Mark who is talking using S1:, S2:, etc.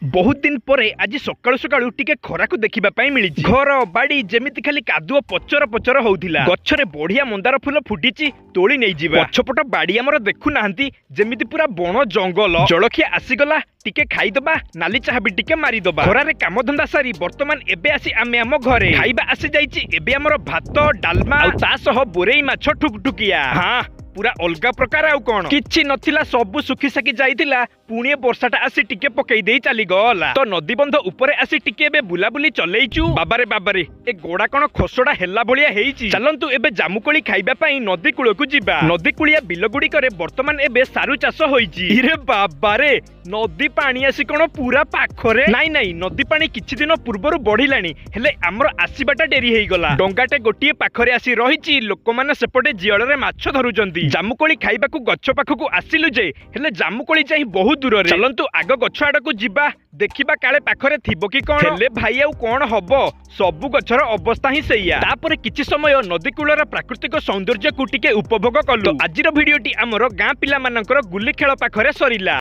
S1: बहुत दिन पर आज सकाळु सकाळु टिके खरा को देखिबा पई मिली घर बाड़ी जेमिति खाली कादुओ पचर पचर होउथिला गछरे बढ़िया मंदार फूल फुटिची तोली नै जीवा पछपट बाड़ी हमर देखु नाहंती जेमिति पूरा बण जंगल जलखिया आसीगला टिके खाईदबा नाली चाहा भी टिके मारिदबा खरा रे काम धंदा सारी वर्तमान एबे आसी आमे आम घरे खाइबा आसी जाईची एबे हमर भात डालमा आ ता सह बोरेई माछ ठुकठुकिया हां पूरा अलगा प्रकार आउ कोन किछि नथिला सब सुखी सकी जाईतिला पुणे वर्षाटा आसी टिके पकई देई चली गला तो नदी बंध ऊपरे आसी टिके बे बुलाबुली चलेइचु बाबारे ए गोडा कोन खसडा हेला भलिया हेइची चलंतु एबे जामुकोली खाइबा पई नदी कुळ को जिबा नदी कुळिया बिलगुडी करे वर्तमान एबे सारु चाष होइची इरे बाबारे नदी पानी आसी कोन पूरा पाखरे नाही नदी पानी किछि दिन पूर्वरु बढ़िलानी हेले हमर आसीबाटा डेरी हेई गला डंगाटे गोटिए पाखरे आसी रहिची लोक माने सेपटे जियळ रे माछ धरुचंती जामुकोली खाइबा को गच्छ पाखकु आसिलु जे हेले जामुकोली चाहि बहुत दूर रे चलंतु आगो गच्छ आडा को जिबा देखिबा काळे पाखरे थिबो की कोन हेले भाई आउ कोन हबो सबु गच्छर अवस्था ही सैया तापर किछि समय नदी कूलर प्राकृतिक सौंदर्य को टिके उपभोग कलु आजिर भिडियोटी हमर गां पिला मानकर गुल्ली खेल पाखरे सरिला।